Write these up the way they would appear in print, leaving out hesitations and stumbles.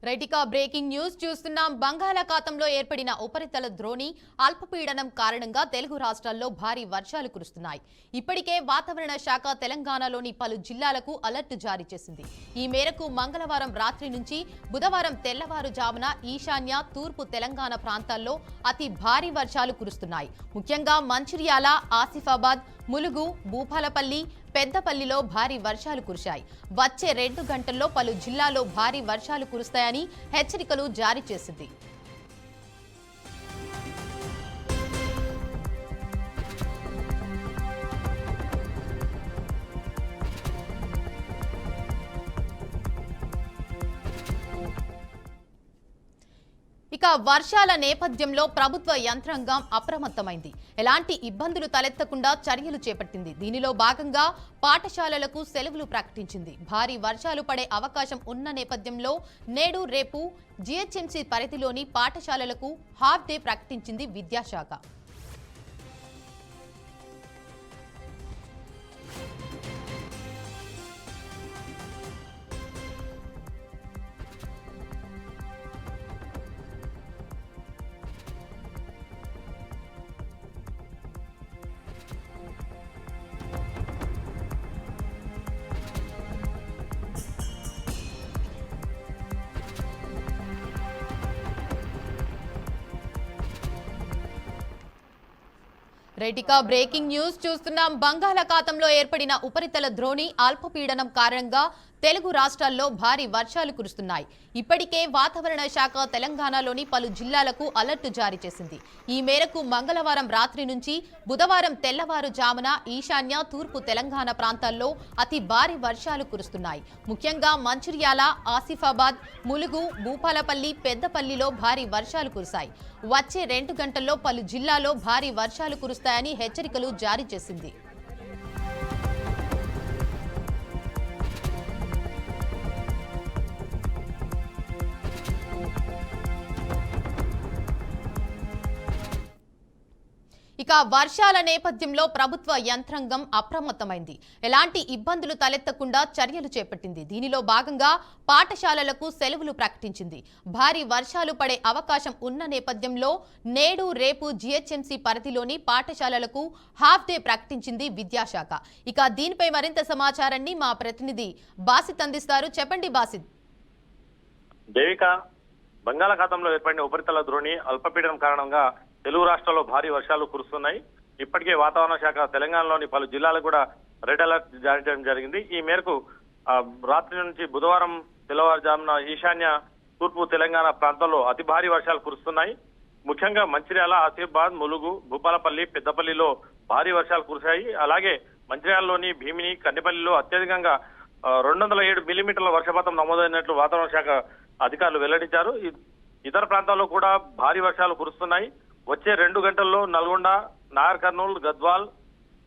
రైటికా breaking news చూస్తున్నాం. బంగాళాఖాతంలో ఏర్పడిన ఉపరితల ద్రోణి అల్పపీడనం కారణంగా తెలుగు రాష్ట్రాల్లో భారీ వర్షాలు కురుస్తున్నాయి. ఇప్పటికే వాతావరణ శాఖ తెలంగాణలోని పలు జిల్లాలకు అలర్ట్ జారీ చేసింది. ఈ మేరకు మంగళవారం రాత్రి నుంచి బుధవారం తెల్లవారుజామున ఈశాన్య తూర్పు తెలంగాణ ప్రాంతాల్లో అతి భారీ వర్షాలు కురుస్తున్నాయి. ముఖ్యంగా మంచిర్యాల, ఆసిఫాబాద్, ములుగు, భూపాలపల్లి, పెద్దపల్లిలో భారీ వర్షాలు కురిశాయి. వచ్చే 2 గంటల్లో పలు జిల్లాల్లో భారీ వర్షాలు కురుస్తాయని హెచ్చరికలు జారీ చేసింది. ఇక వర్షాల నేపథ్యంలో ప్రభుత్వ యంత్రాంగం అప్రమత్తమైంది. ఎలాంటి ఇబ్బందులు తలెత్తకుండా చర్యలు చేపట్టింది. దీనిలో భాగంగా పాఠశాలలకు సెలవులు ప్రకటించింది. భారీ వర్షాలు పడే అవకాశం ఉన్న నేపథ్యంలో నేడు రేపు జీహెచ్ఎంసీ పరిధిలోని పాఠశాలలకు హాఫ్ డే ప్రకటించింది విద్యాశాఖ. రైటికా బ్రేకింగ్ న్యూస్ చూస్తున్నాం. బంగాళాఖాతంలో ఏర్పడిన ఉపరితల ద్రోణి అల్పపీడనం కారణంగా తెలుగు రాష్ట్రాల్లో భారీ వర్షాలు కురుస్తున్నాయి. ఇప్పటికే వాతావరణ శాఖ తెలంగాణలోని పలు జిల్లాలకు అలర్ట్ జారీ చేసింది. ఈ మేరకు మంగళవారం రాత్రి నుంచి బుధవారం తెల్లవారుజామున ఈశాన్య తూర్పు తెలంగాణ ప్రాంతాల్లో అతి భారీ వర్షాలు కురుస్తున్నాయి. ముఖ్యంగా మంచిర్యాల, ఆసిఫాబాద్, ములుగు, భూపాలపల్లి, పెద్దపల్లిలో భారీ వర్షాలు కురిశాయి. వచ్చే 2 గంటల్లో పలు జిల్లాల్లో భారీ వర్షాలు కురుస్తాయని హెచ్చరికలు జారీ చేసింది. ఇక వర్షాల నేపథ్యంలో ప్రభుత్వ యంత్రాంగం అప్రమత్తమైంది. ఎలాంటి ఇబ్బందులు తలెత్తకుండా చర్యలు చేపట్టింది. దీనిలో భాగంగా పాఠశాలలకు సెలవులు ప్రకటించింది. భారీ వర్షాలు పడే అవకాశం ఉన్న నేపథ్యంలో నేడు రేపు జీహెచ్ఎంసీ పరిధిలోని పాఠశాలలకు హాఫ్ డే ప్రకటించింది విద్యాశాఖ. ఇక దీనిపై మరింత సమాచారాన్ని మా ప్రతినిధి బాసిత్ అందిస్తారు. చెప్పండి బాసిత్. దేవిక, బంగాళాఖాతంలో ఏర్పడిన ఉపరితల ద్రోణి అల్పపీడనం కారణంగా తెలుగు రాష్ట్రాల్లో భారీ వర్షాలు కురుస్తున్నాయి. ఇప్పటికే వాతావరణ శాఖ తెలంగాణలోని పలు జిల్లాలకు కూడా రెడ్ అలర్ట్ జారీ చేయడం జరిగింది. ఈ మేరకు రాత్రి నుంచి బుధవారం తెల్లవారుజామున ఈశాన్య తూర్పు తెలంగాణ ప్రాంతాల్లో అతి భారీ వర్షాలు కురుస్తున్నాయి. ముఖ్యంగా మంచిర్యాల, ఆసిఫాబాద్, ములుగు, భూపాలపల్లి, పెద్దపల్లిలో భారీ వర్షాలు కురిశాయి. అలాగే మంచిర్యాలలోని భీమిని, కన్నెపల్లిలో అత్యధికంగా 207 మిల్లీమీటర్ల వర్షపాతం నమోదైనట్లు వాతావరణ శాఖ అధికారులు వెల్లడించారు. ఇతర ప్రాంతాల్లో కూడా భారీ వర్షాలు కురుస్తున్నాయి. వచ్చే 2 గంటల్లో నల్గొండ, నాగర్ కర్నూల్, గద్వాల్,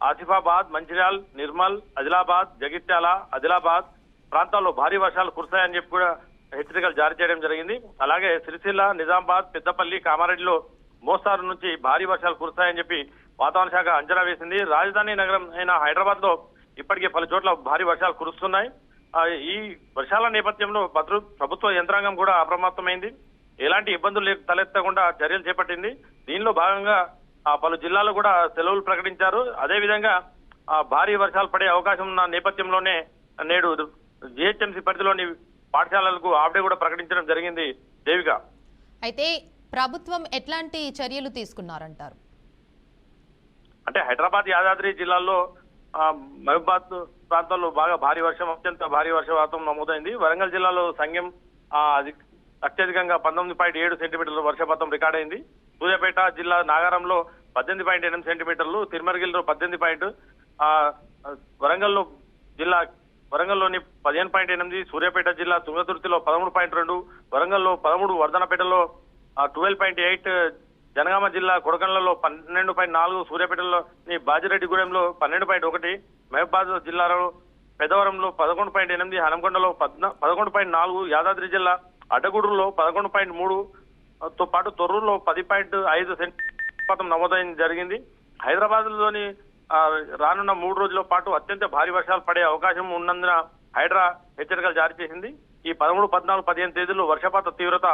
ఆసిఫాబాద్, మంచిర్యాల్, నిర్మల్, ఆదిలాబాద్, జగిత్యాల, ఆదిలాబాద్ ప్రాంతాల్లో భారీ వర్షాలు కురుస్తాయని చెప్పి కూడా హెచ్చరికలు జారీ చేయడం జరిగింది. అలాగే సిరిసిల్ల, నిజామాబాద్, పెద్దపల్లి, కామారెడ్డిలో మోస్తారు నుంచి భారీ వర్షాలు కురుస్తాయని చెప్పి వాతావరణ శాఖ అంచనా వేసింది. రాజధాని నగరం అయిన హైదరాబాద్ లో ఇప్పటికే పలు చోట్ల భారీ వర్షాలు కురుస్తున్నాయి. ఈ వర్షాల నేపథ్యంలో ప్రభుత్వ యంత్రాంగం కూడా అప్రమత్తమైంది. ఎలాంటి ఇబ్బందులు తలెత్తకుండా చర్యలు చేపట్టింది. దీనిలో భాగంగా పలు జిల్లాల్లో కూడా సెలవులు ప్రకటించారు. అదేవిధంగా భారీ వర్షాలు పడే అవకాశం ఉన్న నేపథ్యంలోనే నేడు జీహెచ్ఎంసీ పరిధిలోని పాఠశాలలకు హాఫ్ డే కూడా ప్రకటించడం జరిగింది. దేవిక, అయితే ప్రభుత్వం ఎట్లాంటి చర్యలు తీసుకున్నారంటారు? అంటే హైదరాబాద్, యాదాద్రి జిల్లాల్లో మహబూబాద్ ప్రాంతాల్లో బాగా భారీ వర్షం, అత్యంత భారీ వర్షపాతం నమోదైంది. వరంగల్ జిల్లాలో సంగం అత్యధికంగా 19.7 సెంటీమీటర్ల వర్షపాతం రికార్డైంది. సూర్యాపేట జిల్లా నాగారంలో 18.8 సెంటీమీటర్లు, తిరుమలగిరిలో 18. వరంగల్లోని 15.8, సూర్యాపేట జిల్లా తుంగతుర్తిలో 13.2, వరంగల్లో 13, వర్ధనపేటలో 12.8, జనగామ జిల్లా కొడకండ్లలో 12.4, సూర్యాపేటలోని బాజిరెడ్డిగూడెంలో 12.1, మహబూబాద్ జిల్లాలో పెద్దవరంలో 11.8, హనంకొండలో 11.4, యాదాద్రి జిల్లా అడ్డగూడూరులో 11.3తో పాటు తొర్రూరులో 10.5 సెంటీమీటర్ల నమోదైన జరిగింది. హైదరాబాద్ లోని రానున్న 3 రోజుల పాటు అత్యంత భారీ వర్షాలు పడే అవకాశం ఉన్నందున హైడ్రా హెచ్చరికలు జారీ చేసింది. ఈ 13, 14, 15 తేదీల్లో వర్షపాత తీవ్రత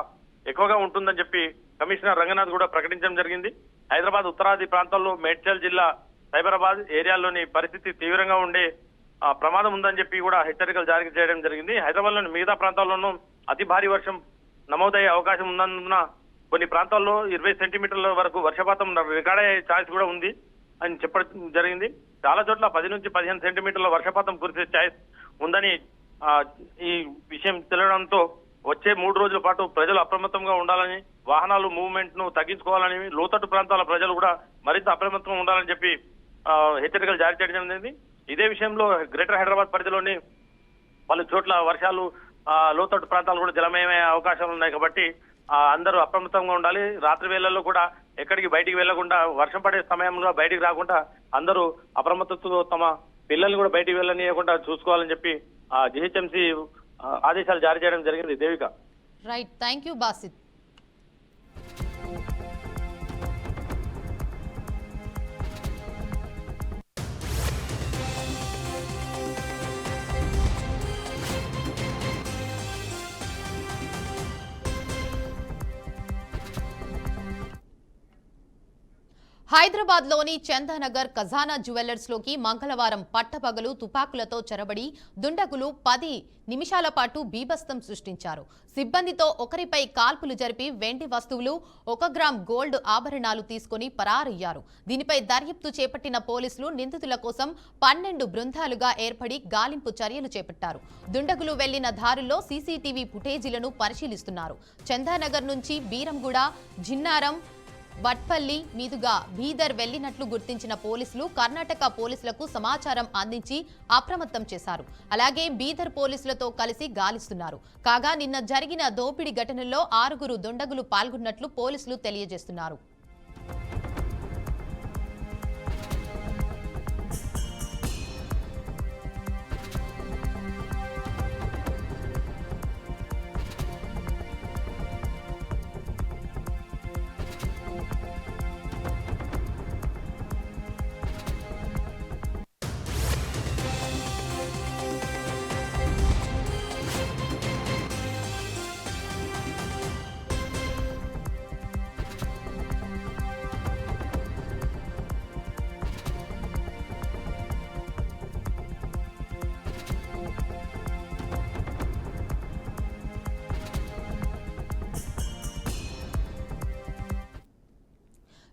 ఎక్కువగా ఉంటుందని చెప్పి కమిషనర్ రంగనాథ్ కూడా ప్రకటించడం జరిగింది. హైదరాబాద్ ఉత్తరాది ప్రాంతాల్లో మేడ్చల్ జిల్లా సైబరాబాద్ ఏరియాల్లోని పరిస్థితి తీవ్రంగా ఉండే ప్రమాదం ఉందని చెప్పి కూడా హెచ్చరికలు జారీ చేయడం జరిగింది. హైదరాబాద్ లోని మిగతా ప్రాంతాల్లోనూ అతి భారీ వర్షం నమోదయ్యే అవకాశం ఉన్నందున కొన్ని ప్రాంతాల్లో 20 సెంటీమీటర్ల వరకు వర్షపాతం రికార్డ్ అయ్యే ఛాయిస్ కూడా ఉంది అని చెప్పడం జరిగింది. చాలా చోట్ల 10 నుంచి 15 సెంటీమీటర్ల వర్షపాతం కురిసే ఛాయిస్ ఉందని ఈ విషయం తెలియడంతో వచ్చే 3 రోజుల పాటు ప్రజలు అప్రమత్తంగా ఉండాలని, వాహనాలు మూవ్మెంట్ ను తగ్గించుకోవాలని, లోతట్టు ప్రాంతాల ప్రజలు కూడా మరింత అప్రమత్తంగా ఉండాలని చెప్పి హెచ్చరికలు జారీ చేయడం జరిగింది. ఇదే విషయంలో గ్రేటర్ హైదరాబాద్ పరిధిలోని పలు చోట్ల వర్షాలు లోతట్టు ప్రాంతాలు కూడా జలమయమయ్యే అవకాశాలు ఉన్నాయి కాబట్టి అందరూ అప్రమత్తంగా ఉండాలి. రాత్రి వేళల్లో కూడా ఎక్కడికి బయటికి వెళ్లకుండా, వర్షం పడే సమయంలో బయటికి రాకుండా అందరూ అప్రమత్తతో తమ పిల్లల్ని కూడా బయటికి వెళ్ళనీయకుండా చూసుకోవాలని చెప్పి జిహెచ్ఎంసీ ఆదేశాలు జారీ చేయడం జరిగింది. Devika. Right, thank you Basit. Hyderabad లోని చందానగర్ ఖజానా జ్యువెలర్స్ లోకి మంగళవారం పట్టపగలు తుపాకులతో చొరబడి దుండగులు 10 నిమిషాల పాటు బీభత్సం సృష్టించారు. సిబ్బందితో ఒకరిపై కాల్పులు జరిపి వెండి వస్తువులు, 1 గ్రామ్ గోల్డ్ ఆభరణాలు తీసుకుని పరారయ్యారు. దీనిపై దర్యాప్తు చేపట్టిన పోలీసులు నిందితుల కోసం 12 బృందాలుగా ఏర్పడి గాలింపు చర్యలు చేపట్టారు. దుండగులు వెళ్లిన దారుల్లో సీసీటీవీ ఫుటేజీలను పరిశీలిస్తున్నారు. చందానగర్ నుంచి బీరంగూడ, జిన్నారం, వట్పల్లి మీదుగా బీదర్ వెళ్లినట్లు గుర్తించిన పోలీసులు కర్ణాటక పోలీసులకు సమాచారం అందించి అప్రమత్తం చేశారు. అలాగే బీదర్ పోలీసులతో కలిసి గాలిస్తున్నారు. కాగా నిన్న జరిగిన దోపిడీ ఘటనలో 6 దుండగులు పాల్గొన్నట్లు పోలీసులు తెలియజేస్తున్నారు.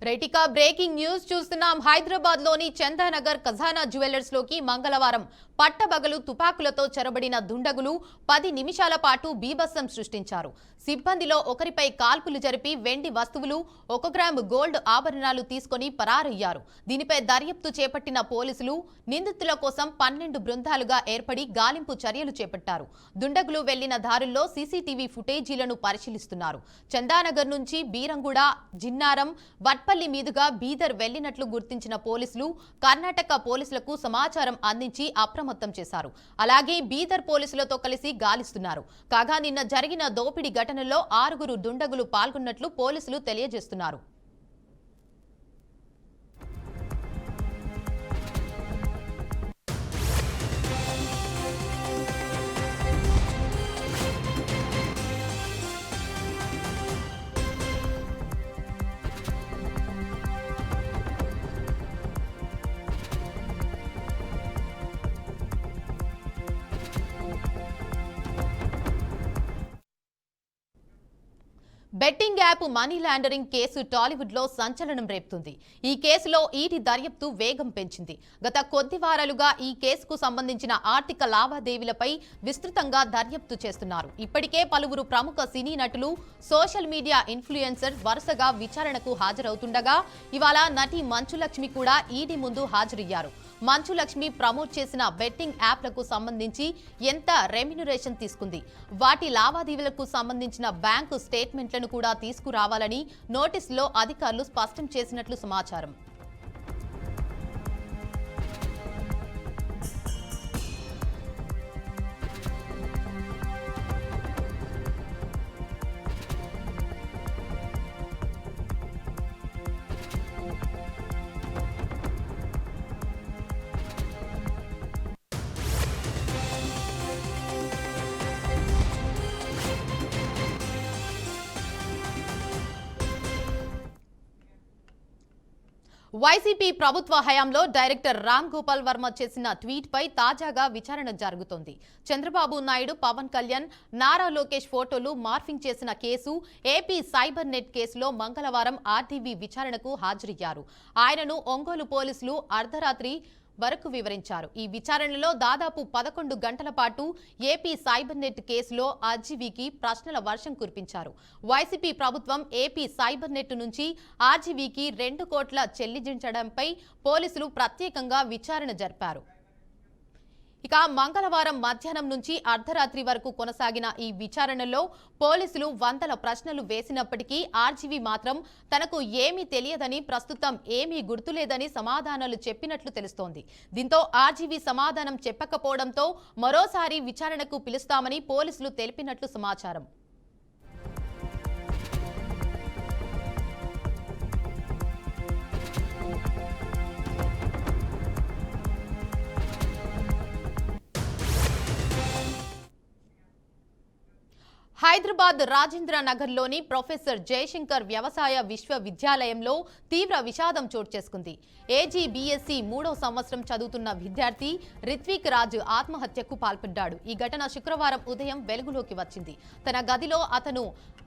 రైటికా బ్రేకింగ్ న్యూస్ చూస్తున్నాం. హైదరాబాద్ లోని చందానగర్ ఖజానా జ్యువెలర్స్ లోకి మంగళవారం పట్టబగలు తుపాకులతో చొరబడిన దుండగులు 10 నిమిషాల పాటు బీభత్సం సృష్టించారు. సిబ్బందిలో ఒకరిపై కాల్పులు జరిపి వెండి వస్తువులు, 1 గ్రామ్ గోల్డ్ ఆభరణాలు తీసుకుని పరారయ్యారు. దీనిపై దర్యాప్తు చేపట్టిన పోలీసులు నిందితుల కోసం 12 బృందాలుగా ఏర్పడి గాలింపు చర్యలు చేపట్టారు. దుండగులు వెళ్లిన దారుల్లో సీసీటీవీ ఫుటేజీలను పరిశీలిస్తున్నారు. చందానగర్ నుంచి బీరంగూడ, జిన్నారం, వట్పల్లి మీదుగా బీదర్ వెళ్లినట్లు గుర్తించిన పోలీసులు కర్ణాటక పోలీసులకు సమాచారం అందించి అప్రమత్తం చేశారు. అలాగే బీదర్ పోలీసులతో కలిసి గాలిస్తున్నారు. కాగా నిన్న జరిగిన దోపిడీ ఘటనలో 6 దుండగులు పాల్గొన్నట్లు పోలీసులు తెలియజేస్తున్నారు. Betting app money laundering case Tollywood లో సంచలనం రేపుతుంది. ఈ కేసులో ఈడీ దర్యాప్తు వేగం పెంచింది. గత కొద్ది వారాలుగా ఈ కేసుకు సంబంధించిన ఆర్థిక లావాదేవీలపై విస్తృతంగా దర్యాప్తు చేస్తున్నారు. ఇప్పటికే పలువురు ప్రముఖ సినీ నటులు, సోషల్ మీడియా ఇన్ఫ్లుయెన్సర్ వరుసగా విచారణకు హాజరవుతుండగా ఇవాళ నటి మంచు లక్ష్మి కూడా ఈడీ ముందు హాజరయ్యారు. మంచు లక్ష్మి ప్రమోట్ చేసిన బెట్టింగ్ యాప్లకు సంబంధించి ఎంత రెమ్యునరేషన్ తీసుకుంది, వాటి లావాదేవీలకు సంబంధించిన బ్యాంకు స్టేట్మెంట్లను కూడా తీసుకురావాలని నోటీసులో అధికారులు స్పష్టం చేసినట్లు సమాచారం. వైసీపీ ప్రభుత్వ హయాంలో డైరెక్టర్ రామ్ గోపాల్ వర్మ చేసిన ట్వీట్ పై తాజాగా విచారణ జరుగుతోంది. చంద్రబాబు నాయుడు, పవన్ కళ్యాణ్, నారా లోకేష్ ఫోటోలు మార్ఫింగ్ చేసిన కేసు ఏపీ సైబర్ నెట్ కేసులో మంగళవారం ఆర్టీవీ విచారణకు హాజరయ్యారు. ఆయనను ఒంగోలు పోలీసులు అర్ధరాత్రి వరకు వివరించారు. ఈ విచారణలో దాదాపు 11 గంటల పాటు ఏపీ సైబర్ నెట్ కేసులో ఆర్జీవీకి ప్రశ్నల వర్షం కురిపించారు. వైసీపీ ప్రభుత్వం ఏపీ సైబర్ నెట్ నుంచి ఆర్జీవీకి 2 కోట్ల చెల్లించడంపై పోలీసులు ప్రత్యేకంగా విచారణ జరిపారు. ఇక మంగళవారం మధ్యాహ్నం నుంచి అర్ధరాత్రి వరకు కొనసాగిన ఈ విచారణలో పోలీసులు వందల ప్రశ్నలు వేసినప్పటికీ ఆర్జీవీ మాత్రం తనకు ఏమీ తెలియదని, ప్రస్తుతం ఏమీ గుర్తులేదని సమాధానాలు చెప్పినట్లు తెలుస్తోంది. దీంతో ఆర్జీవీ సమాధానం చెప్పకపోవడంతో మరోసారి విచారణకు పిలుస్తామని పోలీసులు తెలిపినట్లు సమాచారం. హైదరాబాద్ రాజేంద్ర నగర్లోని ప్రొఫెసర్ జయశంకర్ వ్యవసాయ విశ్వవిద్యాలయంలో తీవ్ర విషాదం చోటు చేసుకుంది. ఏజీ బీఎస్సీ 3వ సంవత్సరం చదువుతున్న విద్యార్థి రిత్విక్ రాజ్ ఆత్మహత్యకు పాల్పడ్డాడు. ఈ ఘటన శుక్రవారం ఉదయం వెలుగులోకి వచ్చింది. తన గదిలో అతను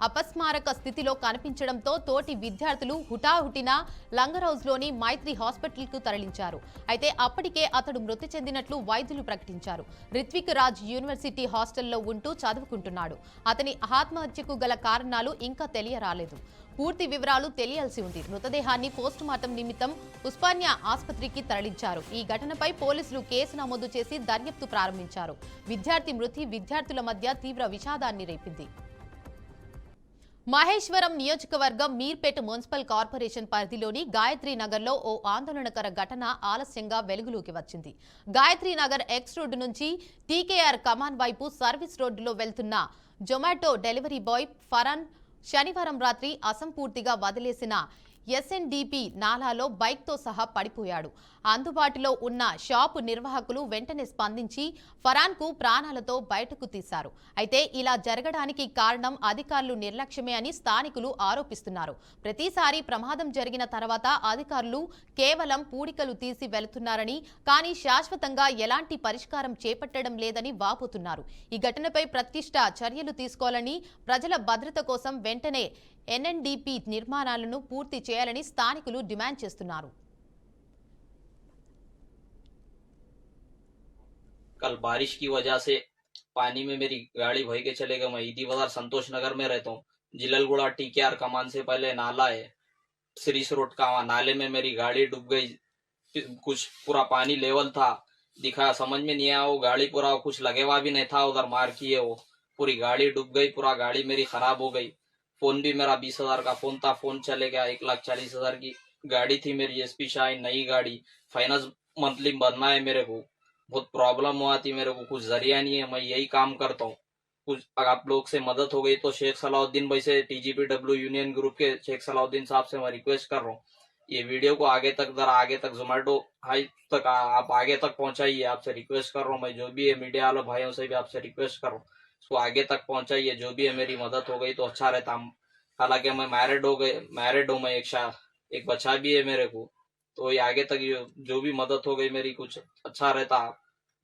అపస్మారక స్థితిలో కనిపించడంతో తోటి విద్యార్థులు హుటాహుటిన లంగరౌజ్లోని మైత్రి హాస్పిటల్కు తరలించారు. అయితే అప్పటికే అతడు మృతి చెందినట్లు వైద్యులు ప్రకటించారు. రిత్విక్ రాజ్ యూనివర్సిటీ హాస్టల్లో ఉంటూ చదువుకుంటున్నాడు. అతని ఆత్మహత్యకు గల కారణాలు ఇంకా తెలియరాలేదు. పూర్తి వివరాలు తెలియాల్సి ఉంది. మృతదేహాన్ని పోస్టుమార్టం నిమిత్తం ఉస్మానియా ఆసుపత్రికి తరలించారు. ఈ ఘటనపై పోలీసులు కేసు నమోదు చేసి దర్యాప్తు ప్రారంభించారు. విద్యార్థి మృతి విద్యార్థుల మధ్య తీవ్ర విషాదాన్ని రేపింది. మహేశ్వరం నియోజకవర్గం మీర్పేట మున్సిపల్ కార్పొరేషన్ పరిధిలోని గాయత్రి నగర్లో ఓ ఆందోళనకర ఘటన ఆలస్యంగా వెలుగులోకి వచ్చింది. గాయత్రి నగర్ ఎక్స్ రోడ్డు నుంచి టీకేఆర్ కమాన్ వైపు సర్వీస్ రోడ్డులో వెళ్తున్న జొమాటో డెలివరీ బాయ్ ఫరాన్ శనివారం రాత్రి అసంపూర్తిగా వదిలేసిన ఎస్ఎన్డిపి నాలాలో బైక్తో సహా పడిపోయాడు. అందుబాటులో ఉన్న షాపు నిర్వాహకులు వెంటనే స్పందించి ఫరాన్కు ప్రాణాలతో బయటకు తీశారు. అయితే ఇలా జరగడానికి కారణం అధికారులు నిర్లక్ష్యమే అని స్థానికులు ఆరోపిస్తున్నారు. ప్రతిసారి ప్రమాదం జరిగిన తర్వాత అధికారులు కేవలం పూడికలు తీసి వెళుతున్నారని, కానీ శాశ్వతంగా ఎలాంటి పరిష్కారం చేపట్టడం లేదని వాపోతున్నారు. ఈ ఘటనపై ప్రతిష్ట చర్యలు తీసుకోవాలని, ప్రజల భద్రత కోసం వెంటనే ఎన్ఎన్డిపి నిర్మాణాలను పూర్తి చేయాలని స్థానికులు డిమాండ్ చేస్తున్నారు. कल बारिश की वजह से पानी में मेरी गाड़ी बह के चले गए। मैं ईदी बाजार संतोष नगर में रहता हूँ। जिललगुड़ा टीकेआर कमान से पहले नाला है श्रीस रोड का, वहाँ नाले में मेरी गाड़ी डूब गई। कुछ पूरा पानी लेवल था, दिखा समझ में नहीं आया। वो गाड़ी पूरा कुछ लगे हुआ भी नहीं था, उधर मार किए वो पूरी गाड़ी डूब गई। पूरा गाड़ी मेरी खराब हो गई। फोन भी मेरा 20,000 का फोन था, फोन चले गया। 1,40,000 की गाड़ी थी मेरी एसपी शाइन, नई गाड़ी। फाइनेंस मंथली भरना है मेरे को, बहुत प्रॉब्लम हुआ थी मेरे को, कुछ जरिया नहीं है। मैं यही काम करता हूँ, कुछ आप लोग से मदद हो गई तो शेख सलाउद्दीन भाई से, TGPW यूनियन ग्रुप के शेख सलाउद्दीन साहब से मैं रिक्वेस्ट कर रहा हूँ, ये वीडियो को आगे तक जोमेटो हाई तक आप आगे तक पहुंचाइए। आपसे रिक्वेस्ट कर रहा हूँ। मैं जो भी है मीडिया वाले भाइयों से भी आपसे रिक्वेस्ट कर रहा हूँ, इसको आगे तक पहुंचाइए। जो भी है मेरी मदद हो गई तो अच्छा रहता। हालांकि मैं मैरिड हूँ, मैं एक बच्चा भी है मेरे को, तो ये आगे तक जो भी मदद हो गई मेरी कुछ अच्छा रहता।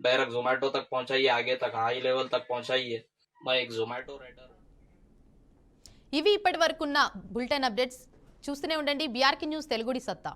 डायरेक्ट जोमेटो तक पहुंचाइए, आगे तक हाई लेवल तक पहुंचाइए। मैं एक जोमेटो राइडर। ఇవి ఇప్పటివరకున్న బులెటిన్ అప్డేట్స్ చూస్తూనే ఉండండి. బీఆర్కే న్యూస్ తెలుగుడి సత్తా.